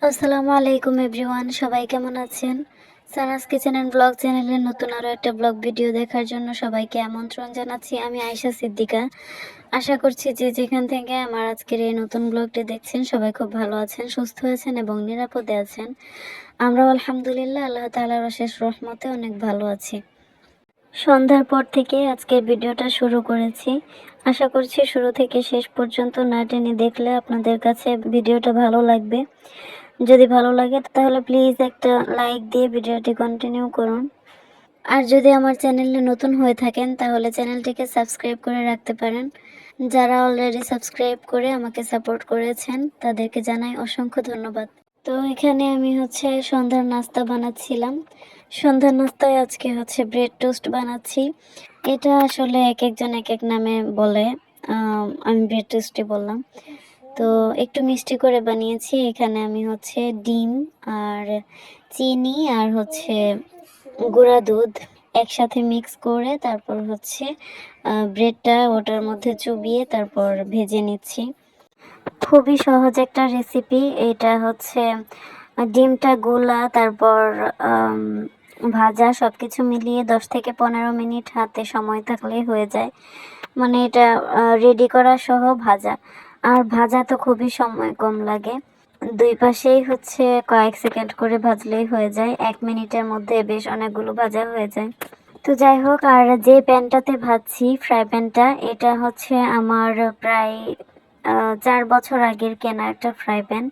আসসালামু আলাইকুম এভরিওয়ান, সবাই কেমন আছেন? সানাস কিচেন অ্যান্ড ব্লগ চ্যানেলের নতুন আরও একটা ব্লগ ভিডিও দেখার জন্য সবাইকে আমন্ত্রণ জানাচ্ছি। আমি আয়েশা সিদ্দিকা। আশা করছি যে যেখান থেকে আমার আজকের এই নতুন ব্লগটি দেখছেন সবাই খুব ভালো আছেন, সুস্থ আছেন এবং নিরাপদে আছেন। আমরাও আলহামদুলিল্লাহ আল্লাহ তাআলার অশেষ রহমতে অনেক ভালো আছি। সন্ধ্যার পর থেকে আজকের ভিডিওটা শুরু করেছি। আশা করছি শুরু থেকে শেষ পর্যন্ত না টেনে দেখলে আপনাদের কাছে ভিডিওটা ভালো লাগবে। যদি ভালো লাগে তাহলে প্লিজ একটা লাইক দিয়ে ভিডিওটি কন্টিনিউ করুন। আর যদি আমার চ্যানেলে নতুন হয়ে থাকেন তাহলে চ্যানেলটিকে সাবস্ক্রাইব করে রাখতে পারেন। যারা অলরেডি সাবস্ক্রাইব করে আমাকে সাপোর্ট করেছেন তাদেরকে জানাই অসংখ্য ধন্যবাদ। তো এখানে আমি সন্ধ্যার নাস্তা বানাচ্ছিলাম। সন্ধ্যার নাস্তায় আজকে ব্রেড টোস্ট বানাচ্ছি। এটা আসলে এক একজন এক এক নামে বলে, আমি ব্রেড টোস্টই বললাম। তো একটু মিষ্টি করে বানিয়েছি। এখানে আমি ডিম আর চিনি আর গুঁড়া দুধ একসাথে মিক্স করে তারপর ব্রেডটা ওটার মধ্যে চুবিয়ে তারপর ভেজে নিচ্ছি। খুবই সহজ একটা রেসিপি। এটা ডিমটা গোলা তারপর ভাজা সবকিছু মিলিয়ে 10 থেকে 15 মিনিট হাতে সময় থাকলেই হয়ে যায়। মানে এটা রেডি করা সহ ভাজা। আর ভাজা তো খুবই সময় কম লাগে। দুই পাশেই কয়েক সেকেন্ড করে ভাজলেই হয়ে যায়। 1 মিনিটের মধ্যে বেশ অনেকগুলো ভাজা হয়ে যায়। তো যাই হোক, আর যে প্যানটাতে ভাজছি ফ্রাই প্যানটা, এটা আমার প্রায় 4 বছর আগের কেনা একটা ফ্রাই প্যান।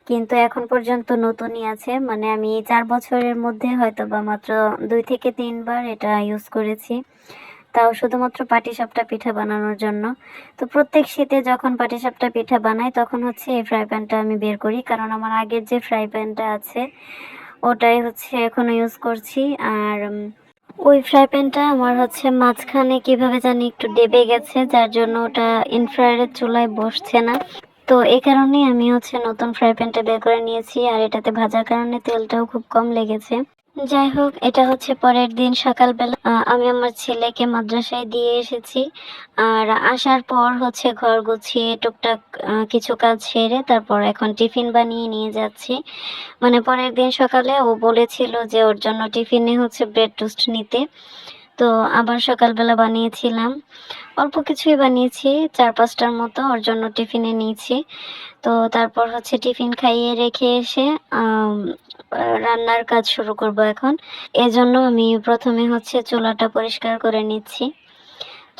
কিন্তু এখন পর্যন্ত নতুনই আছে। মানে আমি 4 বছরের মধ্যে হয়তো বা মাত্র 2 থেকে 3 বার এটা ইউজ করেছি। তাও শুধুমাত্র পাটিসাপটা পিঠা বানানোর জন্য। তো প্রত্যেক শীতে যখন পাটিসাপটা পিঠা বানাই তখন এই ফ্রাই প্যানটা আমি বের করি, কারণ আমার আগের যে ফ্রাই প্যানটা আছে ওটাই এখনো ইউজ করছি। আর ওই ফ্রাই প্যানটা আমার মাঝখানে কিভাবে জানি একটু ডেবে গেছে, যার জন্য ওটা ইনফ্রারেড চুলায় বসছে না। তো এই কারণেই আমি নতুন ফ্রাই প্যানটা বের করে নিয়েছি। আর এটাতে ভাজার কারণে তেলটাও খুব কম লেগেছে। যাই হোক, এটা পরের দিন সকালবেলা আমি আমার ছেলেকে মাদ্রাসায় দিয়ে এসেছি। আর আসার পর ঘর গুছিয়ে টুকটাক কিছু কাজ সেরে তারপর এখন টিফিন বানিয়ে নিয়ে যাচ্ছি। মানে পরের দিন সকালে ও বলেছিল যে ওর জন্য টিফিনে ব্রেড টোস্ট নিতে। তো আবার সকালবেলা বানিয়েছিলাম, অল্প কিছুই বানিয়েছি, 4-5টার মতো ওর জন্য টিফিনে নিয়েছি। তো তারপর টিফিন খাইয়ে রেখে এসে রান্নার কাজ শুরু করব এখন। এজন্য আমি প্রথমে চুলাটা পরিষ্কার করে নিচ্ছি।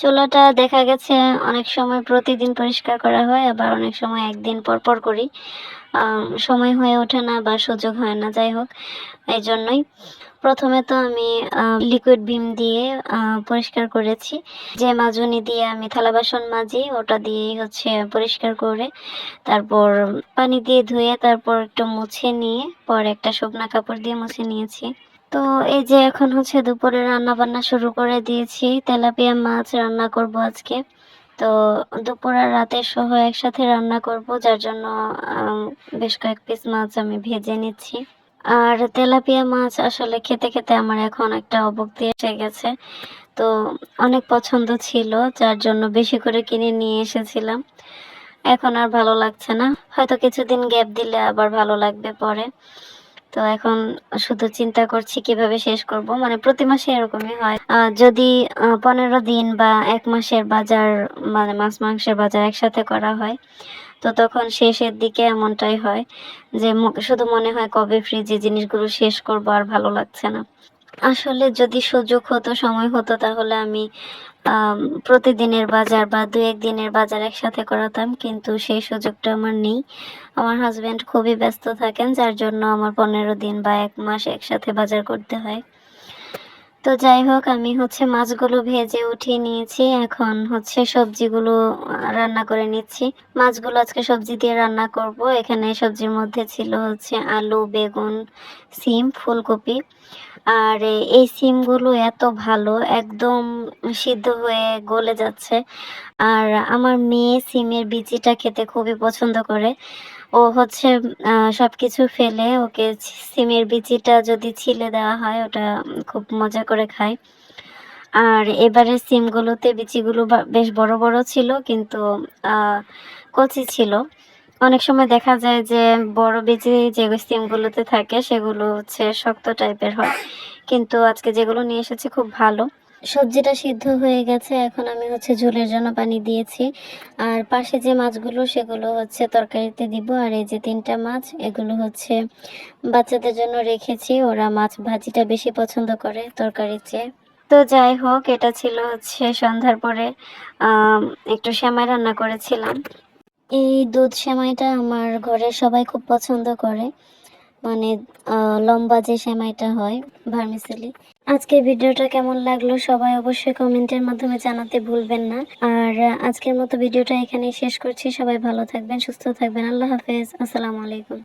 চুলাটা দেখা গেছে অনেক সময় প্রতিদিন পরিষ্কার করা হয়, আবার অনেক সময় একদিন পর পর করি। সময় হয়ে ওঠে না বা সুযোগ হয় না। যাই হোক, এই জন্যই প্রথমে তো আমি লিকুইড ভিম দিয়ে পরিষ্কার করেছি। যে মাজনি দিয়ে আমি থালা বাসন মাজি ওটা দিয়েই পরিষ্কার করে তারপর পানি দিয়ে ধুয়ে তারপর একটু মুছে নিয়ে পরে একটা শুকনা কাপড় দিয়ে মুছে নিয়েছি। তো এই যে এখন দুপুরে রান্না বান্না শুরু করে দিয়েছি। তেলাপিয়া মাছ রান্না করব আজকে। তো দুপুর আর রাতের সহ একসাথে রান্না করব, যার জন্য বেশ কয়েক পিস মাছ আমি ভেজে নিচ্ছি। আর তেলাপিয়া মাছ আসলে খেতে খেতে আমার এখন একটা অভুক্তি এসে গেছে। তো অনেক পছন্দ ছিল, যার জন্য বেশি করে কিনে নিয়ে এসেছিলাম। এখন আর ভালো লাগছে না, হয়তো কিছুদিন গ্যাপ দিলে আবার ভালো লাগবে পরে। তো এখন শুধু চিন্তা করছি কিভাবে শেষ করব। মানে প্রতি মাসে এরকমই হয়, যদি 15 দিন বা 1 মাসের বাজার, মানে মাছ মাংসের বাজার একসাথে করা হয়, তো তখন শেষের দিকে এমনটাই হয় যে শুধু মনে হয় কবে ফ্রিজে জিনিসগুলো শেষ করব, আর ভালো লাগছে না। আসলে যদি সুযোগ হতো, সময় হতো, তাহলে আমি প্রতিদিনের বাজার বা 2-1 দিনের বাজার একসাথে করাতাম, কিন্তু সেই সুযোগটা আমার নেই। আমার হাজবেন্ড খুবই ব্যস্ত থাকেন, যার জন্য আমার 15 দিন বা 1 মাস একসাথে বাজার করতে হয়। তো যাই হোক, আমি মাছগুলো ভেজে উঠিয়ে নিয়েছি। এখন সবজিগুলো রান্না করে নিচ্ছি। মাছগুলো আজকে সবজি দিয়ে রান্না করব। এখানে সবজির মধ্যে ছিল আলু, বেগুন, সিম, ফুলকপি। আর এই সিমগুলো এত ভালো, একদম সিদ্ধ হয়ে গলে যাচ্ছে। আর আমার মেয়ে সিমের বিচিটা খেতে খুবই পছন্দ করে। ও সবকিছু ফেলে ওকে সিমের বিচিটা যদি ছিলে দেওয়া হয় ওটা খুব মজা করে খায়। আর এবারে সিমগুলোতে বিচিগুলো বেশ বড় বড় ছিল, কিন্তু কচি ছিল। অনেক সময় দেখা যায় যে বড় বীজে যে সিমগুলোতে থাকে সেগুলো হচ্ছে শক্ত টাইপের হয়, কিন্তু আজকে যেগুলো নিয়ে এসেছি খুব ভালো। সবজিটা সিদ্ধ হয়ে গেছে, এখন আমি হচ্ছে ঝোলের জন্য পানি দিয়েছি। আর পাশে যে মাছগুলো সেগুলো হচ্ছে তরকারিতে দিব। আর এই যে 3টা মাছ, এগুলো হচ্ছে বাচ্চাদের জন্য রেখেছি, ওরা মাছ ভাজিটা বেশি পছন্দ করে তরকারির চেয়ে। তো যাই হোক, এটা ছিল হচ্ছে সন্ধ্যার পরে একটু সেমাই রান্না করেছিলাম। এই দুধ সেমাইটা আমার ঘরের সবাই খুব পছন্দ করে, মানে লম্বা যে সেমাইটা হয়, ভার্মিসেলি। আজকের ভিডিওটা কেমন লাগলো সবাই অবশ্যই কমেন্টের মাধ্যমে জানাতে ভুলবেন না। আর আজকের মতো ভিডিওটা এখানেই শেষ করছি। সবাই ভালো থাকবেন, সুস্থ থাকবেন। আল্লাহ হাফেজ, আসসালামু আলাইকুম।